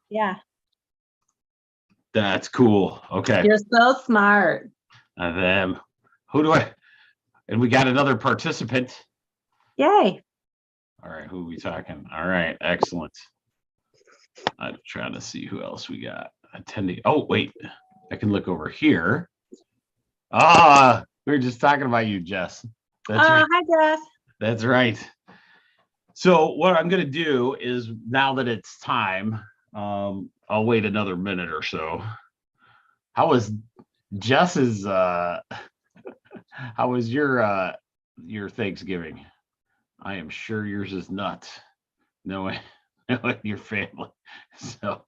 Yeah. That's cool. Okay. You're so smart. And then and we got another participant. Yay. All right. Who are we talking? All right. Excellent. I'm trying to see who else we got attending. Oh, wait. I can look over here. We were just talking about you, Jess. That's right. Hi, Jess. That's right. So what I'm going to do is, now that it's time, I'll wait another minute or so. How was Jess's, how was your Thanksgiving? I am sure yours is nuts, knowing your family. So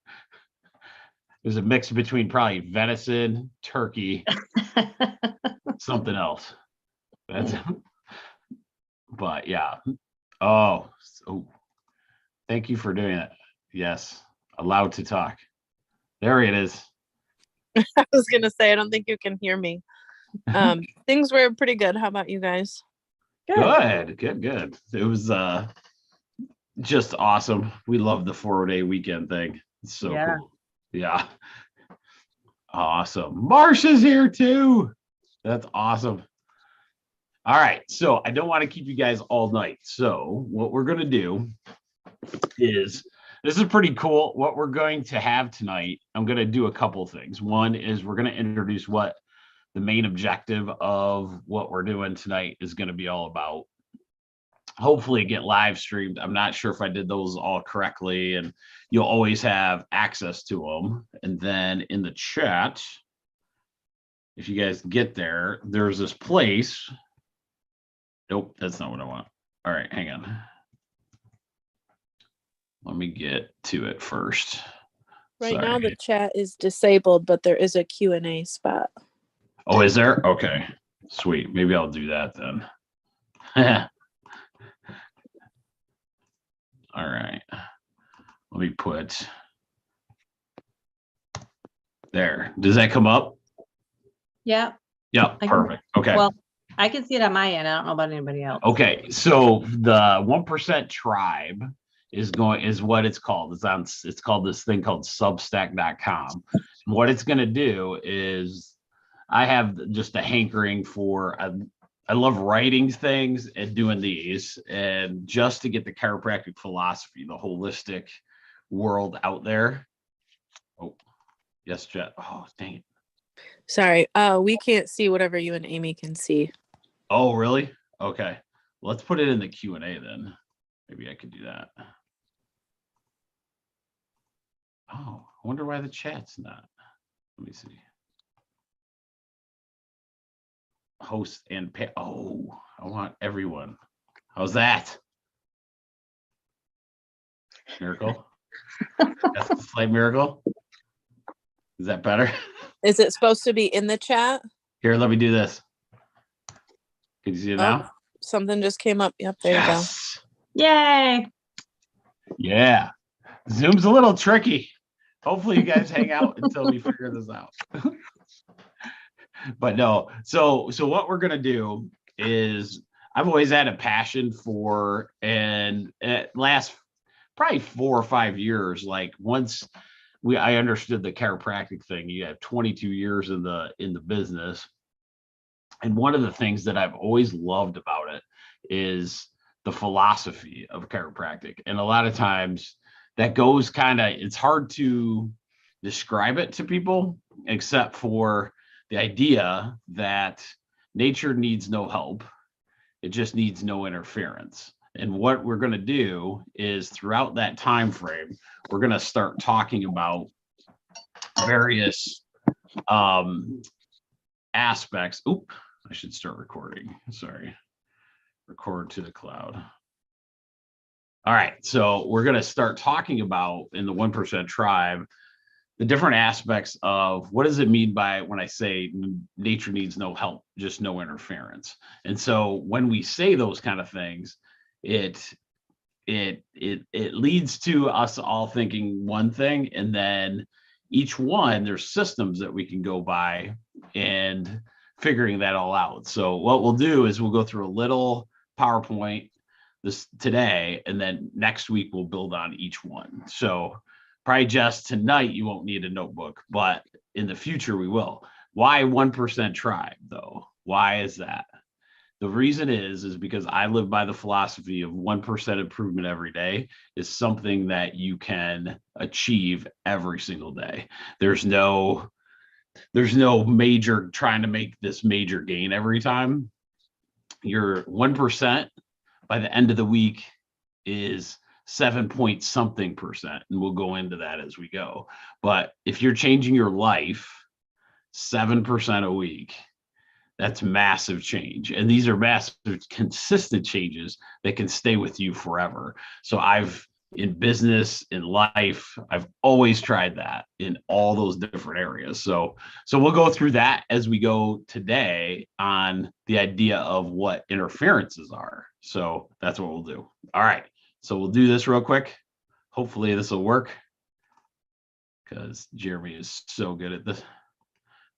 it was a mix between probably venison, turkey, something else. But yeah. Oh, so thank you for doing it. Yes, allowed to talk. There it is. I was gonna say, I don't think you can hear me. Things were pretty good. How about you guys? Good. It was just awesome. We love the 4-day weekend thing. It's so cool. Yeah. Awesome. Marsha's here too. That's awesome. All right. So I don't want to keep you guys all night. So what we're going to do is, this is pretty cool. What we're going to have tonight, I'm going to do a couple things. One is we're going to introduce what the main objective of what we're doing tonight is going to be all about. Hopefully get live streamed. I'm not sure if I did those all correctly, and you'll always have access to them. And then in the chat, if you guys get there, there's this place. Nope, that's not what I want. All right, hang on. Let me get to it first. Right now the chat is disabled, but there is a Q&A spot. Oh, is there? Okay, sweet. Maybe I'll do that then. All right. Let me put there. Does that come up? Yeah. Yep, perfect. Okay. Well, I can see it on my end. I don't know about anybody else. Okay, so the 1% tribe is what it's called. It's called this thing called substack.com. What it's going to do is, I have just a hankering for, I love writing things and doing these, and just to get the chiropractic philosophy, the holistic world out there. Oh, yes, Jet. Oh, dang it. Sorry, we can't see whatever you and Amy can see. Oh, really? Okay. Let's put it in the Q&A then. Maybe I could do that. Oh, I wonder why the chat's not. Let me see. Host and pay. Oh, I want everyone. How's that? Miracle? That's a slight miracle. Is that better? Is it supposed to be in the chat? Here, let me do this. Can you see it now? Something just came up. Yep, there you go. Yay. Yeah. Zoom's a little tricky. Hopefully you guys hang out until we figure this out. But no, so what we're going to do is, I've always had a passion for, and it lasts probably 4 or 5 years. Like, once I understood the chiropractic thing, you have 22 years in the business. And one of the things that I've always loved about it is the philosophy of chiropractic. And a lot of times that goes it's hard to describe it to people, except for the idea that nature needs no help. It just needs no interference. And what we're going to do is, throughout that time frame, we're going to start talking about various aspects. Oop, I should start recording. Sorry. Record to the cloud. All right. So we're going to start talking about, in the 1% tribe, the different aspects of what does it mean by when I say nature needs no help, just no interference. And so when we say those kind of things, it leads to us all thinking one thing, and then each one, there's systems that we can go by and figuring that all out. So what we'll do is we'll go through a little PowerPoint this today, and then next week we'll build on each one. So Probably just tonight, you won't need a notebook, but in the future, we will. Why 1% tribe, though? Why is that? The reason is because I live by the philosophy of 1% improvement every day is something that you can achieve every single day. There's no major trying to make this major gain every time. Your 1% by the end of the week is 7 point something percent. And we'll go into that as we go. But if you're changing your life 7% a week, that's massive change. And these are massive, consistent changes that can stay with you forever. So in business, in life, I've always tried that in all those different areas. So we'll go through that as we go today on the idea of what interferences are. So that's what we'll do. All right. So we'll do this real quick. Hopefully this will work because Jeremy is so good at this.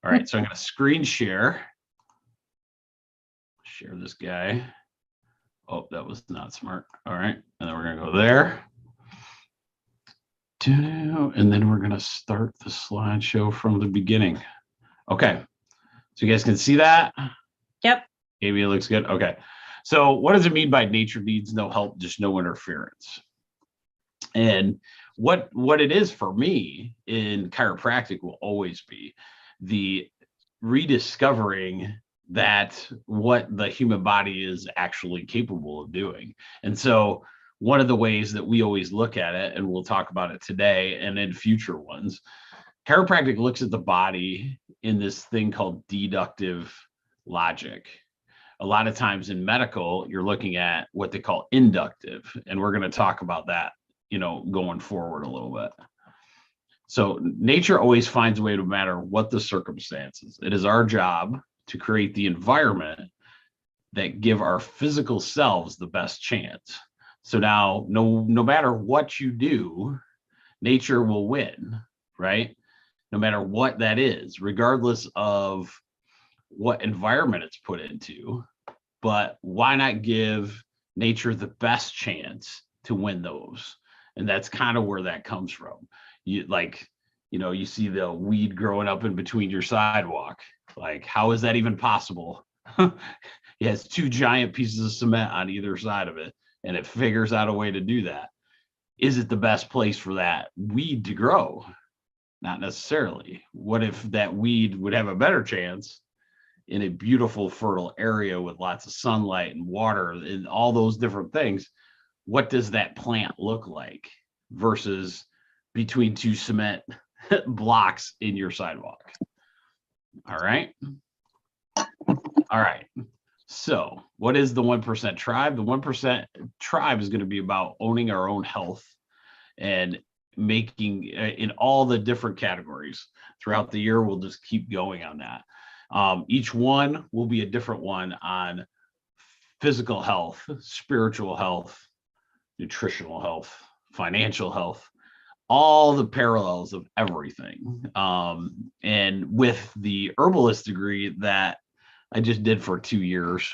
All right. So I'm going to screen share this guy. Oh, that was not smart. All right. And then we're going to go there. And then we're going to start the slideshow from the beginning. Okay. So you guys can see that? Yep. Maybe it looks good. Okay. So what does it mean by nature needs no help, just no interference? And what it is for me in chiropractic will always be the rediscovering that what the human body is actually capable of doing. And so one of the ways that we always look at it, and we'll talk about it today and in future ones, chiropractic looks at the body in this thing called deductive logic. A lot of times in medical, you're looking at what they call inductive, and we're going to talk about that, going forward a little bit. So nature always finds a way, no matter what the circumstances. It is our job to create the environment that give our physical selves the best chance. So now, no matter what you do, nature will win, right? No matter what that is, regardless of what environment it's put into. But why not give nature the best chance to win those? And that's kind of where that comes from. You see the weed growing up in between your sidewalk. Like, how is that even possible? It has two giant pieces of cement on either side of it, and it figures out a way to do that. Is it the best place for that weed to grow? Not necessarily. What if that weed would have a better chance in a beautiful, fertile area with lots of sunlight and water and all those different things? What does that plant look like versus between two cement blocks in your sidewalk? All right. So what is the 1% tribe? The 1% tribe is going to be about owning our own health and making in all the different categories throughout the year. We'll just keep going on that. Each one will be a different one on physical health, spiritual health, nutritional health, financial health, all the parallels of everything. And with the herbalist degree that I just did for 2 years,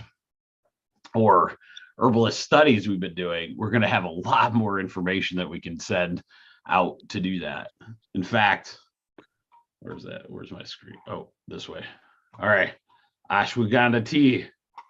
or herbalist studies we've been doing, we're going to have a lot more information that we can send out to do that. In fact, where's that? Where's my screen? Oh, this way. All right. Ashwagandha tea.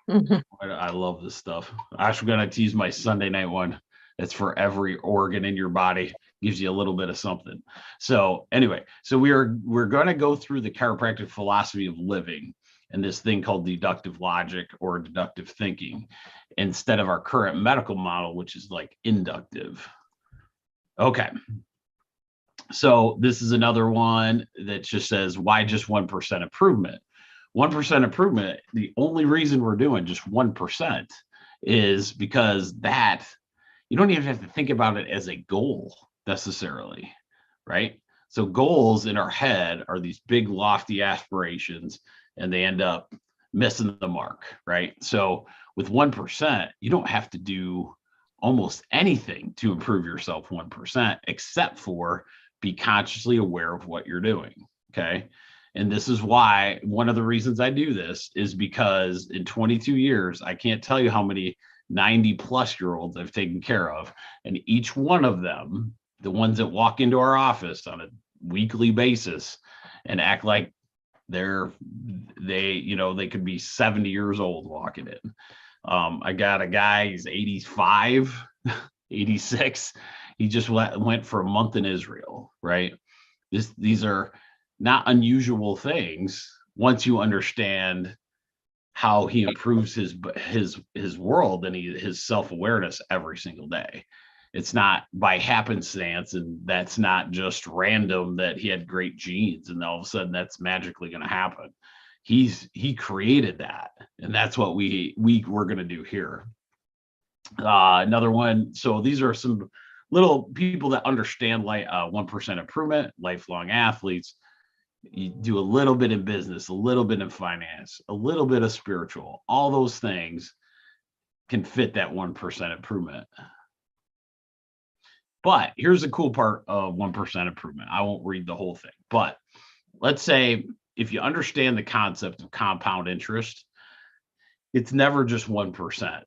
I love this stuff. Ashwagandha tea is my Sunday night one. It's for every organ in your body. Gives you a little bit of something. So anyway, so we're going to go through the chiropractic philosophy of living and this thing called deductive logic or deductive thinking instead of our current medical model, which is like inductive. Okay. So this is another one that just says, why just 1% improvement? 1% improvement, the only reason we're doing just 1% is because that you don't even have to think about it as a goal necessarily, right? So goals in our head are these big lofty aspirations and they end up missing the mark, right? So with 1%, you don't have to do almost anything to improve yourself 1%, except for be consciously aware of what you're doing, okay? And this is why one of the reasons I do this is because in 22 years, I can't tell you how many 90 plus year olds I've taken care of. And each one of them the ones that walk into our office on a weekly basis and act like they could be 70 years old walking in. I got a guy, he's 85, 86. He just went for a month in Israel, right? These are not unusual things once you understand how he improves his world and his self-awareness every single day. It's not by happenstance, and that's not just random that he had great genes and all of a sudden that's magically going to happen. He created that, and that's what we're going to do here. Another one. So these are some little people that understand like 1% improvement, lifelong athletes. You do a little bit in business, a little bit in finance, a little bit of spiritual. All those things can fit that 1% improvement. But here's the cool part of 1% improvement. I won't read the whole thing, but let's say if you understand the concept of compound interest, it's never just 1%.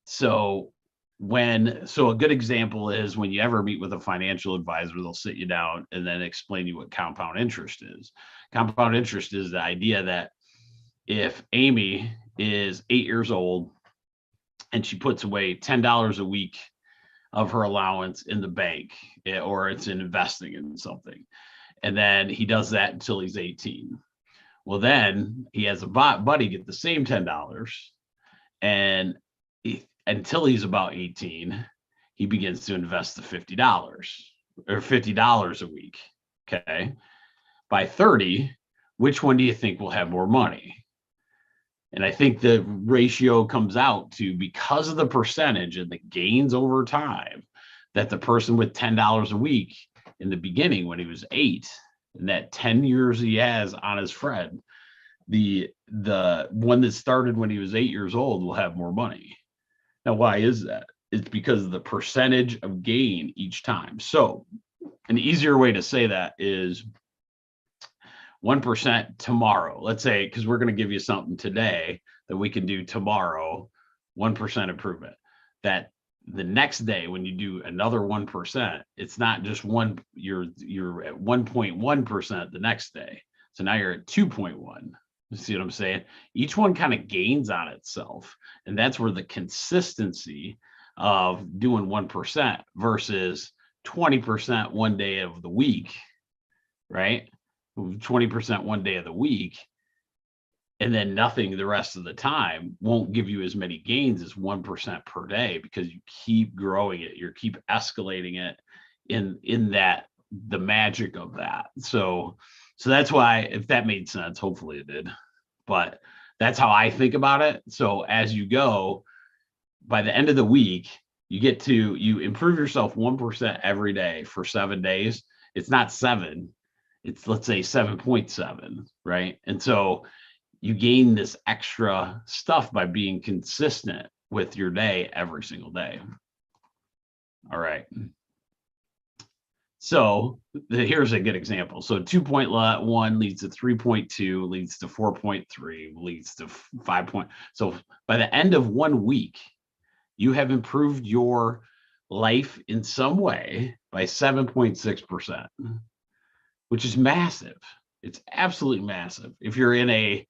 So a good example is when you ever meet with a financial advisor, they'll sit you down and then explain you what compound interest is. Compound interest is the idea that if Amy is 8 years old and she puts away $10 a week of her allowance in the bank, or it's investing in something, and then he does that until he's 18. Well, then he has a buddy get the same $10, and until he's about 18, he begins to invest the $50 or $50 a week. Okay. By 30, which one do you think will have more money? And I think the ratio comes out to, because of the percentage and the gains over time, that the person with $10 a week in the beginning when he was 8, and that 10 years he has on his friend, the one that started when he was 8 years old will have more money. Now, why is that? It's because of the percentage of gain each time. So an easier way to say that is 1% tomorrow. Let's say, because we're going to give you something today that we can do tomorrow, 1% improvement. That the next day when you do another 1%, it's not just you're at 1.1% the next day. So now you're at 2.1. You see what I'm saying? Each one kind of gains on itself. And that's where the consistency of doing 1% versus 20% one day of the week, right? 20% one day of the week, and then nothing the rest of the time won't give you as many gains as 1% per day, because you keep growing it. You keep escalating it in that, the magic of that. So that's why, if that made sense, hopefully it did, but that's how I think about it. So as you go, by the end of the week, you improve yourself 1% every day for 7 days. It's not 7, it's, let's say, 7.7, right? And so you gain this extra stuff by being consistent with your day every single day. All right. So here's a good example. So 2.1 leads to 3.2, leads to 4.3, leads to 5. So by the end of 1 week, you have improved your life in some way by 7.6%, which is massive. It's absolutely massive. If you're in a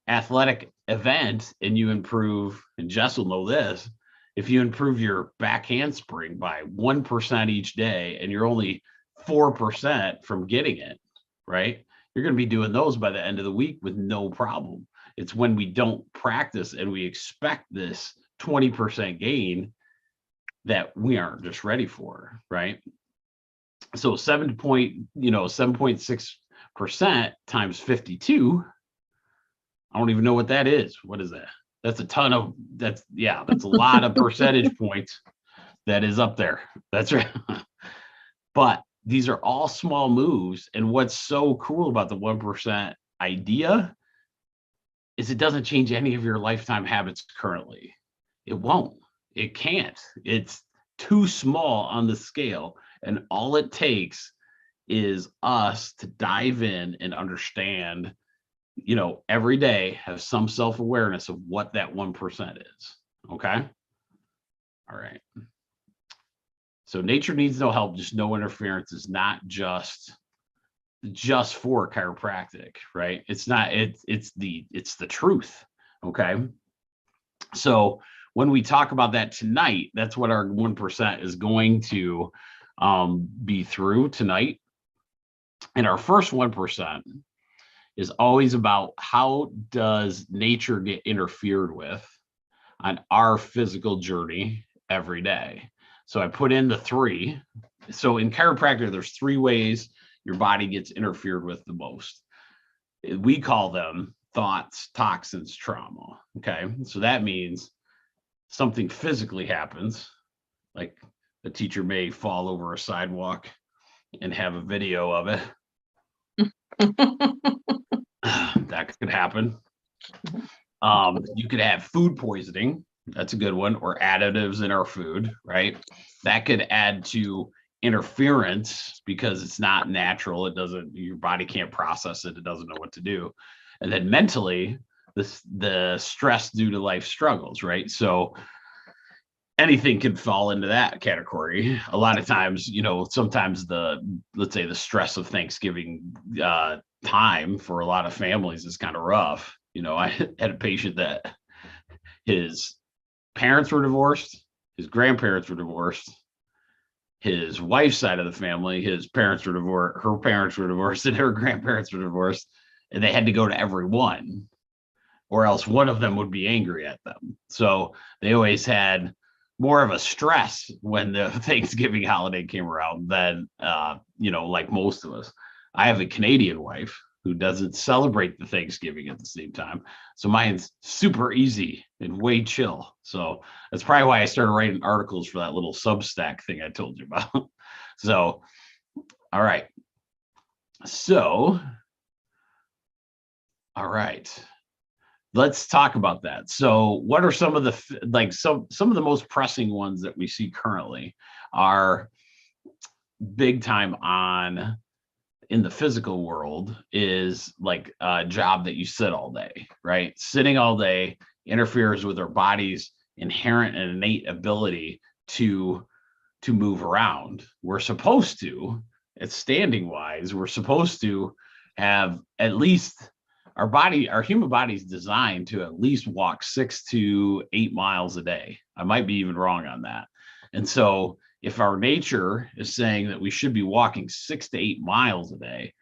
athletic event and you improve, and Jess will know this, if you improve your back handspring by 1% each day and you're only 4% from getting it, right? You're going to be doing those by the end of the week with no problem. It's when we don't practice and we expect this 20% gain that we aren't just ready for, right? So 7.6% times 52. I don't even know what that is. What is that? That's a lot of percentage points that is up there. That's right. But these are all small moves. And what's so cool about the 1% idea is it doesn't change any of your lifetime habits currently. It won't. It can't. It's too small on the scale. And all it takes is us to dive in and understand, every day have some self-awareness of what that 1% is. Okay. All right. So nature needs no help, just no interference is not just for chiropractic, right? It's not, it's the truth. Okay. So when we talk about that tonight, that's what our 1% is going to be through tonight. And our first 1% is always about how does nature get interfered with on our physical journey every day. So I put in the 3. So in chiropractic, there's 3 ways your body gets interfered with the most. We call them thoughts, toxins, trauma. Okay. So that means something physically happens, like the teacher may fall over a sidewalk and have a video of it. That could happen. You could have food poisoning. That's a good one, or additives in our food, right? That could add to interference because it's not natural. It doesn't, your body can't process it. It doesn't know what to do. And then mentally, the stress due to life struggles, right? So anything can fall into that category. A lot of times, sometimes let's say the stress of Thanksgiving time for a lot of families is kind of rough. I had a patient that his parents were divorced, his grandparents were divorced, his wife's side of the family, his parents were divorced, her parents were divorced, and her grandparents were divorced, and they had to go to every one, or else one of them would be angry at them. So they always had more of a stress when the Thanksgiving holiday came around than, like most of us. I have a Canadian wife who doesn't celebrate the Thanksgiving at the same time. So mine's super easy and way chill. So that's probably why I started writing articles for that little Substack thing I told you about. So, all right. So, all right. Let's talk about that. So what are some of the, some of the most pressing ones that we see currently are big time on in the physical world is like a job that you sit all day, right? Sitting all day interferes with our body's inherent and innate ability to move around. We're supposed to, it's standing wise, we're supposed to have at least our human body is designed to at least walk 6 to 8 miles a day. I might be even wrong on that. And so if our nature is saying that we should be walking 6 to 8 miles a day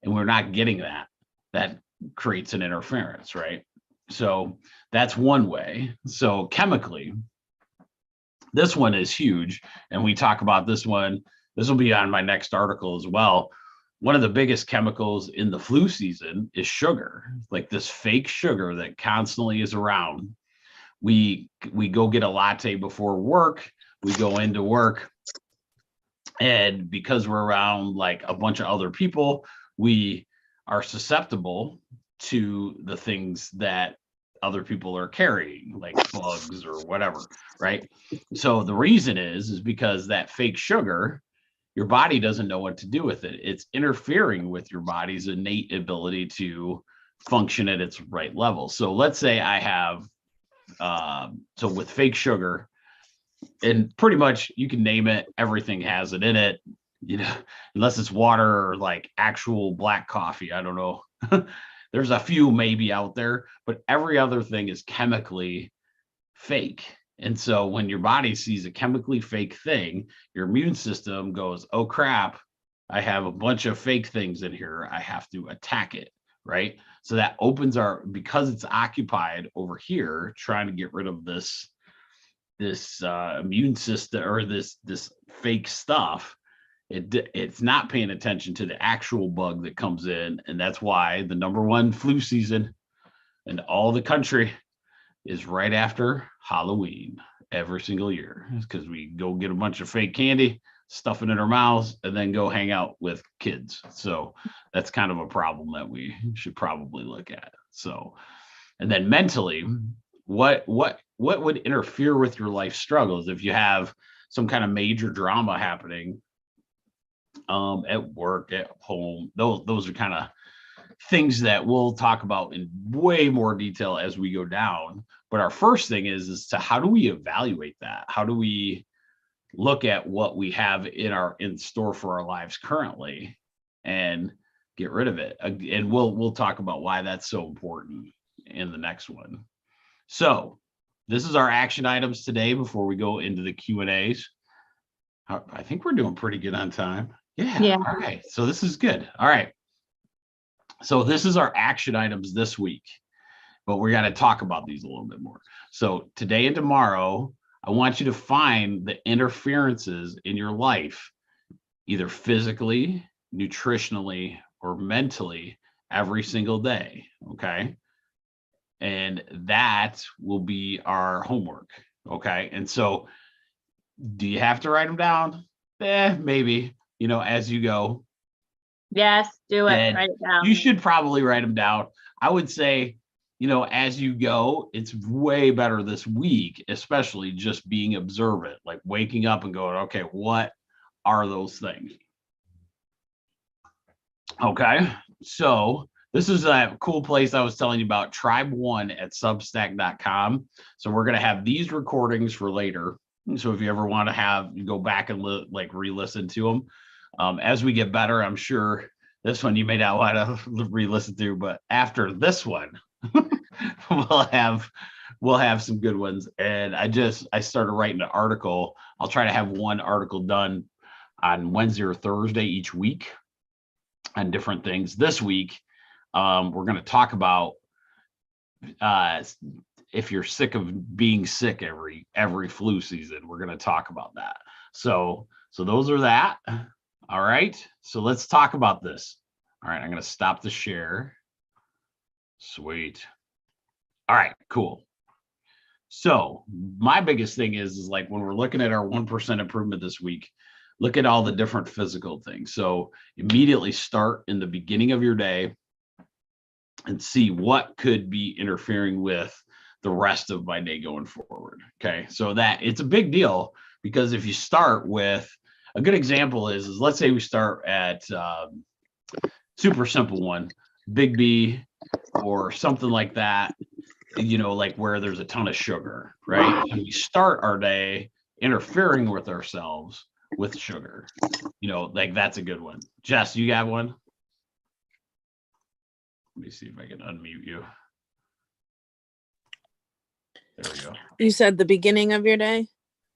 and we're not getting that, that creates an interference, right? So that's one way. So chemically, this one is huge. And we talk about this one. This will be on my next article as well. One of the biggest chemicals in the flu season is sugar, like this fake sugar that constantly is around. We go get a latte before work. We go into work, and because we're around like a bunch of other people, we are susceptible to the things that other people are carrying, like bugs or whatever, right? So the reason is because that fake sugar, your body doesn't know what to do with it. It's interfering with your body's innate ability to function at its right level. So let's say I have, so with fake sugar, and pretty much you can name it, everything has it in it, unless it's water or like actual black coffee. I don't know. There's a few maybe out there, but every other thing is chemically fake. And so when your body sees a chemically fake thing, your immune system goes, oh crap, I have a bunch of fake things in here. I have to attack it, right? So that opens because it's occupied over here, trying to get rid of this immune system or this fake stuff. It's not paying attention to the actual bug that comes in. And that's why the #1 flu season in all the country is right after Halloween every single year, because we go get a bunch of fake candy, stuff it in our mouths, and then go hang out with kids. So that's kind of a problem that we should probably look at. So, and then mentally, what would interfere with your life struggles if you have some kind of major drama happening at work, at home? Those are kind of things that we'll talk about in way more detail as we go down. But our first thing is to how do we evaluate that? How do we look at what we have in store for our lives currently and get rid of it. And we'll talk about why that's so important in the next one. So this is our action items today before we go into the Q&As. I think we're doing pretty good on time. Yeah. All right. So this is good. All right. So this is our action items this week, but we got to talk about these a little bit more. So today and tomorrow, I want you to find the interferences in your life, either physically, nutritionally, or mentally every single day. Okay. And that will be our homework. Okay. And so do you have to write them down? Maybe, as you go. Yes, do it. And Write it down. you should probably write them down. I would say, as you go, it's way better this week, especially just being observant, like waking up and going, okay, what are those things? Okay. So this is a cool place I was telling you about, Tribe One at substack.com. So we're going to have these recordings for later. So if you ever want to go back and re-listen to them, as we get better, I'm sure this one you may not want to re-listen to, but after this one, we'll have some good ones. And I started writing an article. I'll try to have one article done on Wednesday or Thursday each week on different things. This week, we're going to talk about if you're sick of being sick every flu season. We're going to talk about that. So those are that. All right. So let's talk about this. All right. I'm going to stop the share. Sweet. All right, cool. So my biggest thing is like when we're looking at our 1% improvement this week, look at all the different physical things. So immediately start in the beginning of your day and see what could be interfering with the rest of my day going forward. Okay. So that it's a big deal, because if you start with a good example is let's say we start at super simple one, Big B or something like that, like where there's a ton of sugar, right? And we start our day interfering with ourselves with sugar, like that's a good one. Jess, you got one? Let me see if I can unmute you. There we go. You said the beginning of your day?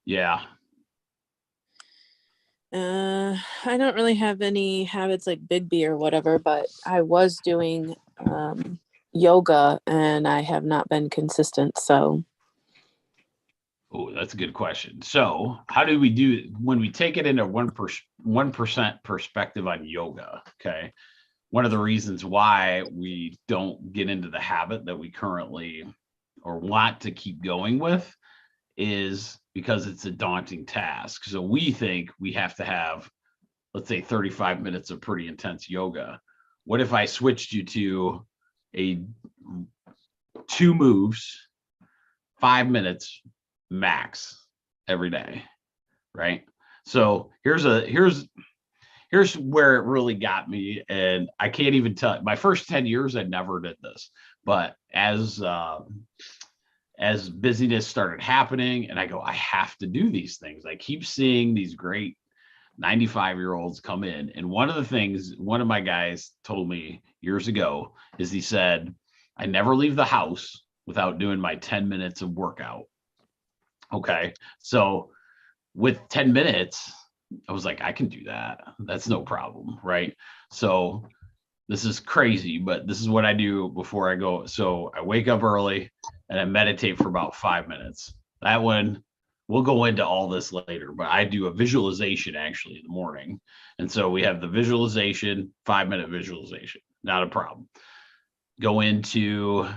Yeah. I don't really have any habits like Big B or whatever, but I was doing yoga and I have not been consistent. So. Oh, that's a good question. So how do we do when we take it into 1% perspective on yoga? Okay. One of the reasons why we don't get into the habit that we currently or want to keep going with is because it's a daunting task. So we think we have to have, let's say, 35 minutes of pretty intense yoga. What if I switched you to a 2 moves, 5 minutes max every day, right? So here's where it really got me, and I can't even tell. My first 10 years, I never did this, but as busyness started happening, and I go, I have to do these things. I keep seeing these great 95-year-olds come in, and one of the things one of my guys told me years ago is he said, I never leave the house without doing my 10 minutes of workout. Okay, so with 10 minutes, I was like, I can do that. That's no problem, right? So this is crazy, but this is what I do before I go. So I wake up early and I meditate for about 5 minutes. That one, we'll go into all this later, but I do a visualization actually in the morning. And so we have the visualization, 5-minute visualization, not a problem. Go into,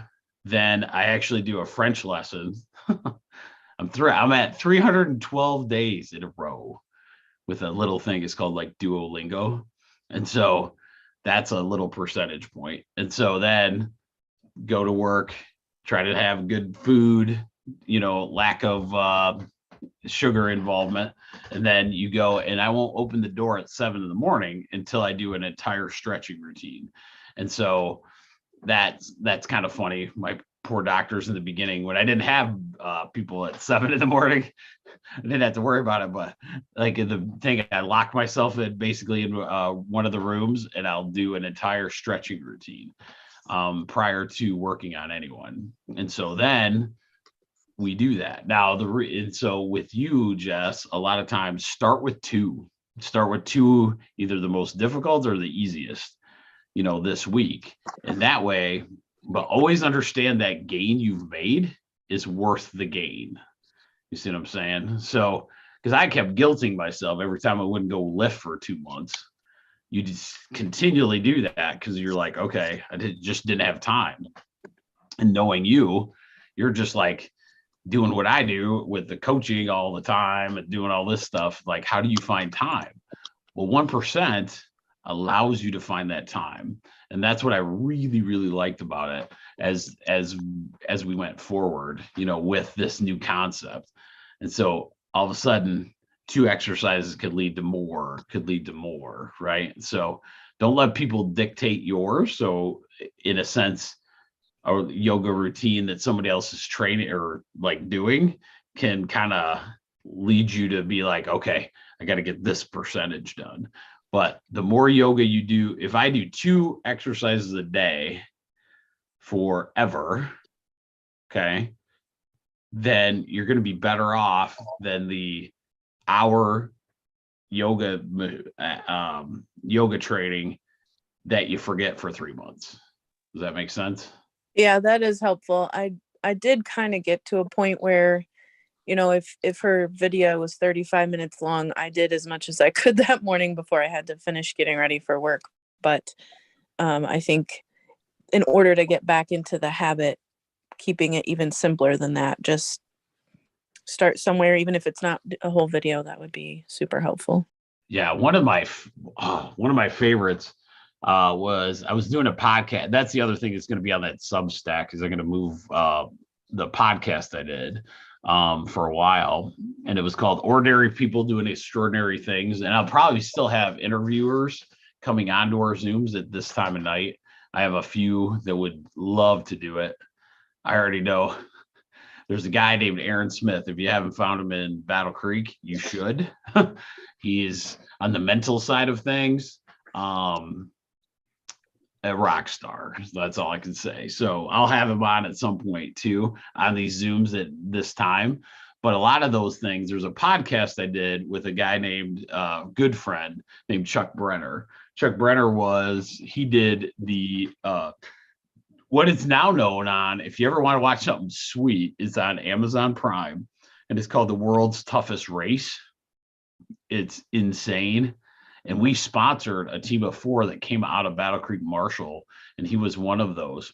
then I actually do a French lesson. I'm at 312 days in a row with a little thing. It's called like Duolingo. And so that's a little percentage point. And so then go to work, try to have good food, lack of sugar involvement. And then you go, and I won't open the door at 7 a.m. until I do an entire stretching routine. And so that's kind of funny. poor doctors in the beginning when I didn't have people at 7 a.m. I didn't have to worry about it, but like in the thing, I lock myself in basically in one of the rooms, and I'll do an entire stretching routine prior to working on anyone. And so then we do that. Now, and so with you, Jess, a lot of times start with two, either the most difficult or the easiest, this week. And that way, but always understand that gain you've made is worth the gain. You see what I'm saying? So, because I kept guilting myself every time I wouldn't go lift for 2 months. You just continually do that because you're like, okay, just didn't have time. And knowing you're just like doing what I do with the coaching all the time and doing all this stuff. Like, how do you find time? Well, 1% allows you to find that time. And that's what I really, really liked about it as we went forward, with this new concept. And so all of a sudden, 2 exercises could lead to more, right? So don't let people dictate yours. So in a sense, a yoga routine that somebody else is training or like doing can kind of lead you to be like, okay, I got to get this percentage done. But the more yoga you do, if I do 2 exercises a day forever, okay, then you're going to be better off than the hour yoga training that you forget for 3 months. Does that make sense? Yeah, that is helpful. I did kind of get to a point where, if her video was 35 minutes long, I did as much as I could that morning before I had to finish getting ready for work. But I think in order to get back into the habit, keeping it even simpler than that, just start somewhere, even if it's not a whole video, that would be super helpful. Yeah, one of my favorites was I was doing a podcast. That's the other thing that's going to be on that Substack is I'm going to move the podcast I did for a while, and it was called Ordinary People Doing Extraordinary Things. And I'll probably still have interviewers coming onto our Zooms at this time of night. I have a few that would love to do it. I already know there's a guy named Aaron Smith. If you haven't found him in Battle Creek, you should. He's on the mental side of things. A rock star. That's all I can say. So I'll have him on at some point too on these Zooms at this time. But a lot of those things, there's a podcast I did with a guy named good friend named Chuck Brenner. Chuck Brenner he did the what it's now known on, if you ever want to watch something sweet, it's on Amazon Prime, and it's called The World's Toughest Race. It's insane. And we sponsored a team of 4 that came out of Battle Creek Marshall, and he was one of those.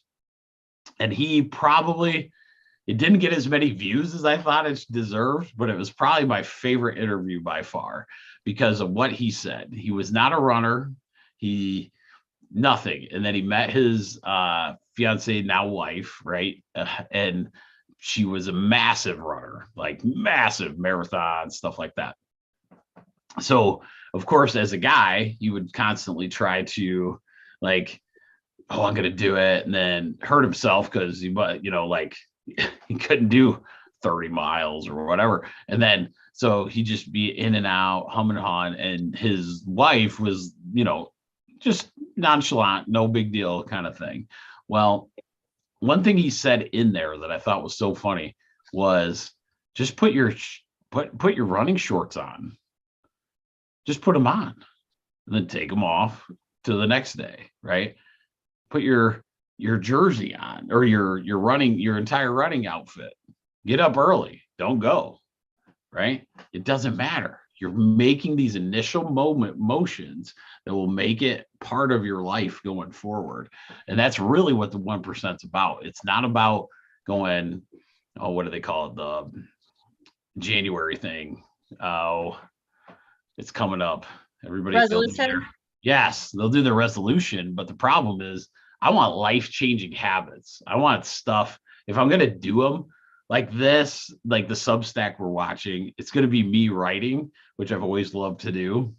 And it didn't get as many views as I thought it deserved, but it was probably my favorite interview by far because of what he said. He was not a runner, nothing. And then he met his fiance, now wife, right? And she was a massive runner, like massive marathon, stuff like that. So, of course, as a guy, you would constantly try to I'm going to do it, and then hurt himself because he couldn't do 30 miles or whatever. And then, so he'd just be in and out, humming and hawing. And his wife was, just nonchalant, no big deal kind of thing. Well, one thing he said in there that I thought was so funny was just put your running shorts on. Just put them on and then take them off to the next day, right? Put your jersey on or your entire running outfit. Get up early. Don't go, right? It doesn't matter. You're making these initial motions that will make it part of your life going forward. And that's really what the 1% is about. It's not about going, what do they call it? The January thing. It's coming up. Everybody Resolution. Yes, they'll do the resolution, but the problem is I want life-changing habits. I want stuff. If I'm going to do them like this, like the Substack we're watching, it's going to be me writing, which I've always loved to do.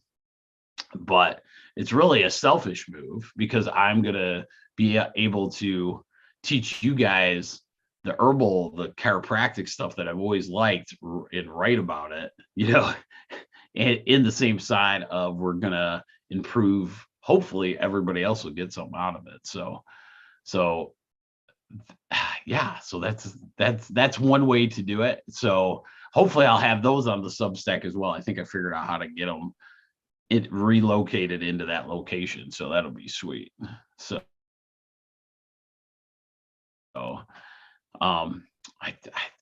But it's really a selfish move because I'm going to be able to teach you guys the chiropractic stuff that I've always liked and write about it, in the same side of we're gonna improve. Hopefully, everybody else will get something out of it. So yeah, so that's one way to do it. So hopefully I'll have those on the Substack as well. I think I figured out how to get them relocated into that location, so that'll be sweet. So I'm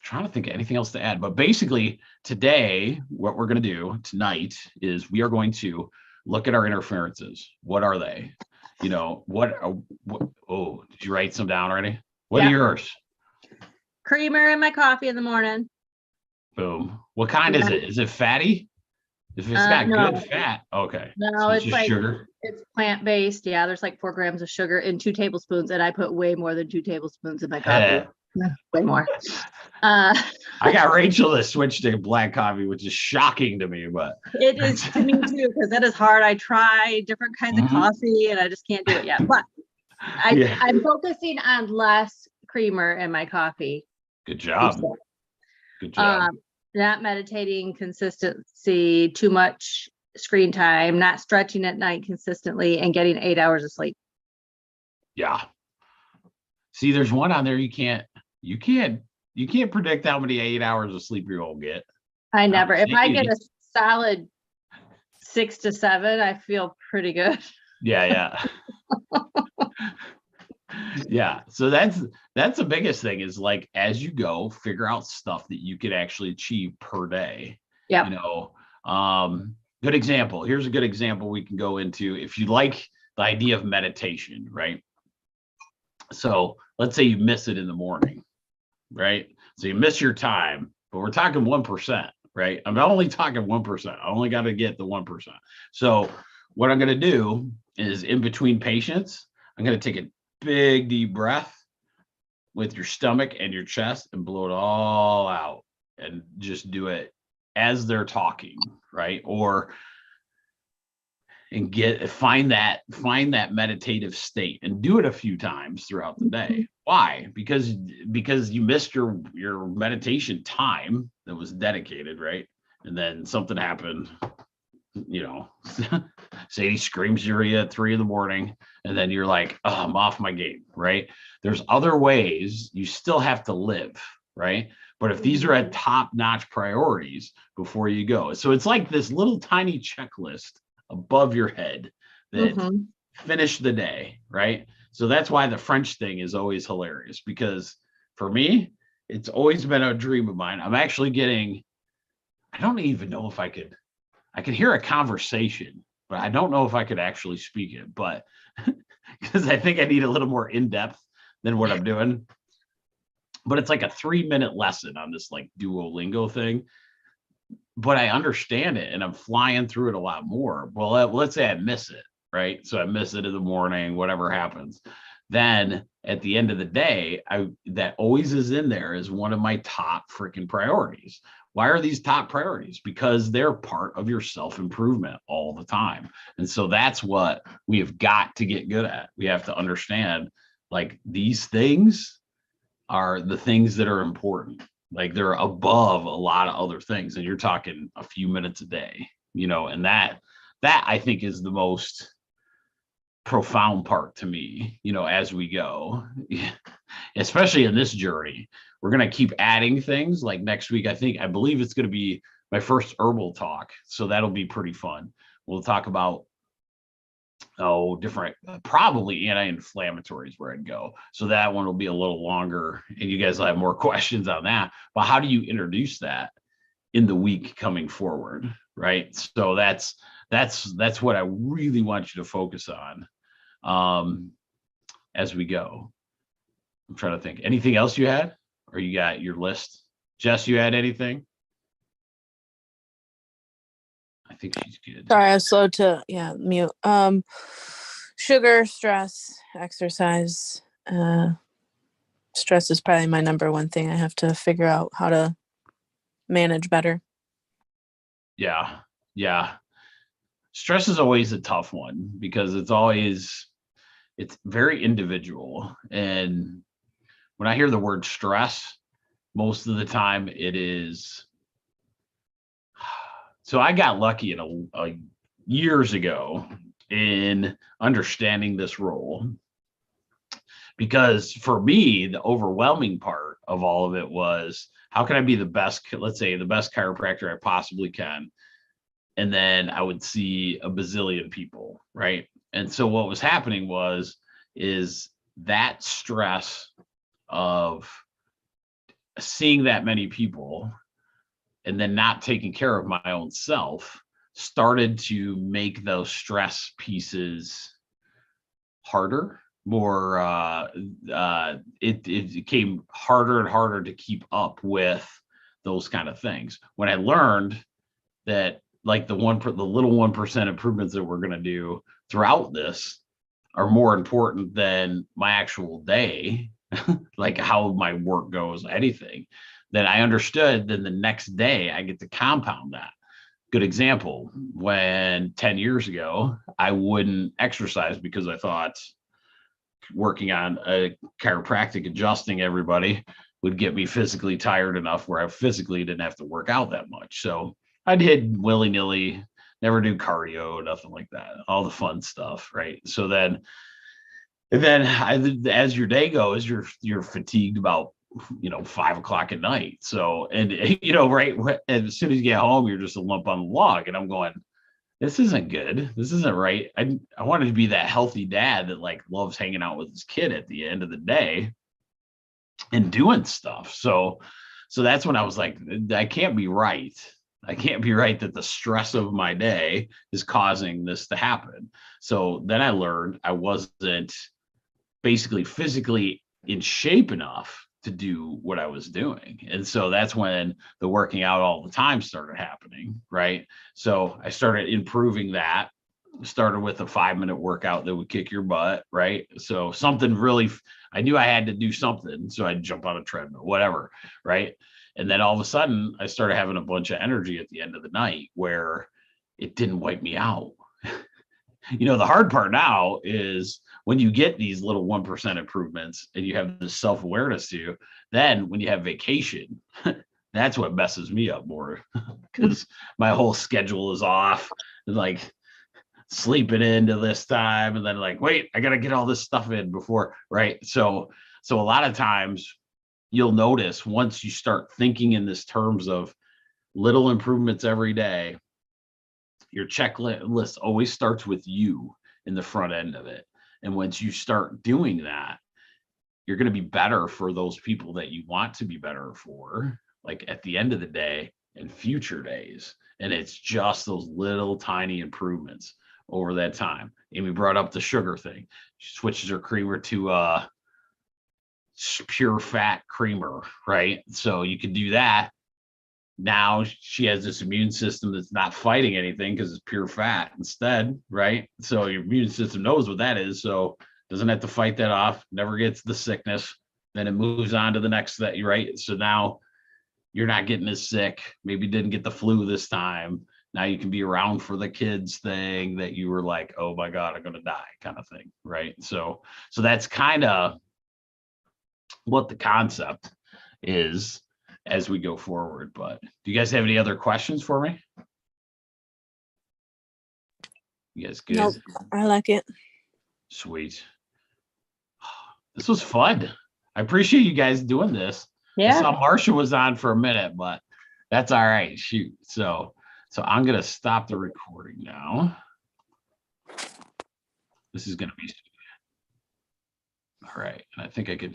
trying to think of anything else to add, but basically today, what we're going to do tonight is we are going to look at our interferences. What are they? Oh, did you write some down already? What are yours? Creamer in my coffee in the morning. Boom. What kind is it? Is it fatty? If it's got No. good fat, okay. No, So it's just like sugar. it's plant-based. Yeah, there's like 4 grams of sugar in 2 tablespoons, and I put way more than 2 tablespoons in my coffee. Way more. I got Rachel to switch to black coffee, which is shocking to me, but it is to me too, because that is hard. I try different kinds of coffee and I just can't do it yet. But I'm focusing on less creamer in my coffee. Good job. Good job. Not meditating, consistency, too much screen time, not stretching at night consistently, and getting 8 hours of sleep. Yeah. See, there's one on there you can't predict how many 8 hours of sleep you're gonna get. I never. If I get a solid 6 to 7, I feel pretty good. Yeah. Yeah. So that's the biggest thing is like, as you go, figure out stuff that you could actually achieve per day. Yeah. Good example. Here's a good example we can go into if you like the idea of meditation, right? So let's say you miss it in the morning, right? So you miss your time, but we're talking 1%, right? I'm only talking 1%. I only got to get the 1%. So what I'm going to do is in between patients, I'm going to take a big deep breath with your stomach and your chest and blow it all out and just do it as they're talking, right? Find that meditative state and do it a few times throughout the day. Why? Because you missed your meditation time that was dedicated, right? And then something happened, Sadie screams at you at 3 a.m, and then you're like, oh, I'm off my game, right? There's other ways. You still have to live, right? But if these are at top-notch priorities before you go, so it's like this little tiny checklist above your head that finish the day, right? So that's why the French thing is always hilarious, because for me, it's always been a dream of mine. I'm actually I don't even know if I could hear a conversation, but I don't know if I could actually speak it, but because I think I need a little more in-depth than what I'm doing. But it's like a 3-minute lesson on this like Duolingo thing. But I understand it and I'm flying through it a lot more. Well, let's say I miss it, right? So I miss it in the morning, whatever happens. Then at the end of the day, that always is in there as one of my top freaking priorities. Why are these top priorities? Because they're part of your self-improvement all the time. And so that's what we have got to get good at. We have to understand like these things are the things that are important. Like they're above a lot of other things. And you're talking a few minutes a day, and that I think is the most profound part to me, as we go, especially in this journey. We're going to keep adding things. Like next week, I believe it's going to be my first herbal talk. So that'll be pretty fun. We'll talk about different, probably anti-inflammatories where I'd go. So that one will be a little longer and you guys will have more questions on that. But how do you introduce that in the week coming forward? Right. So that's what I really want you to focus on as we go. I'm trying to think. Anything else you had? Or you got your list? Jess, you had anything? I think she's good. Sorry, I was slow to mute. Sugar, stress, exercise. Stress is probably my number one thing. I have to figure out how to manage better. Yeah. Stress is always a tough one because it's very individual. And when I hear the word stress, most of the time it is. So I got lucky in a years ago in understanding this role, because for me, the overwhelming part of all of it was, how can I be the best, let's say the best chiropractor I possibly can? And then I would see a bazillion people, right? And so what was happening is that stress of seeing that many people and then not taking care of my own self started to make those stress pieces harder, more it became harder and harder to keep up with those kind of things. When I learned that, like, the little 1% improvements that we're going to do throughout this are more important than my actual day, like how my work goes, anything, then I understood, then the next day I get to compound that. Good example, when 10 years ago, I wouldn't exercise because I thought working on a chiropractic, adjusting everybody, would get me physically tired enough where I physically didn't have to work out that much. So I'd hit willy-nilly, never do cardio, nothing like that, all the fun stuff, right? So then, as your day goes, you're fatigued about 5 o'clock at night. So, and right, as soon as you get home, you're just a lump on the log. And I'm going, this isn't good. This isn't right. I wanted to be that healthy dad that like loves hanging out with his kid at the end of the day and doing stuff. So that's when I was like, I can't be right. I can't be right that the stress of my day is causing this to happen. So then I learned I wasn't basically physically in shape enough to do what I was doing. And so that's when the working out all the time started happening, right? So I started improving that, started with a 5-minute workout that would kick your butt, right? So something really, I knew I had to do something. So I'd jump on a treadmill, whatever, right? And then all of a sudden I started having a bunch of energy at the end of the night where it didn't wipe me out. The hard part now is when you get these little 1% improvements and you have this self-awareness too, then when you have vacation, that's what messes me up more, because my whole schedule is off and like sleeping into this time. And then like, wait, I got to get all this stuff in before, right? So a lot of times you'll notice once you start thinking in this terms of little improvements every day, your checklist always starts with you in the front end of it. And once you start doing that, you're going to be better for those people that you want to be better for, like at the end of the day and future days. And it's just those little tiny improvements over that time. Amy brought up the sugar thing. She switches her creamer to pure fat creamer, right? So you can do that. Now she has this immune system that's not fighting anything because it's pure fat instead, right? So your immune system knows what that is, so doesn't have to fight that off, never gets the sickness, then it moves on to the next that, right? So now you're not getting as sick, maybe didn't get the flu this time. Now you can be around for the kids thing that you were like, oh my God, I'm gonna die kind of thing, right? So that's kind of what the concept is as we go forward. But do you guys have any other questions for me? You guys good? Nope, I like it. Sweet. This was fun. I appreciate you guys doing this. I Yeah. saw Marsha was on for a minute, but that's all right. Shoot. So I'm gonna stop the recording now. This is gonna be all right. And I think I can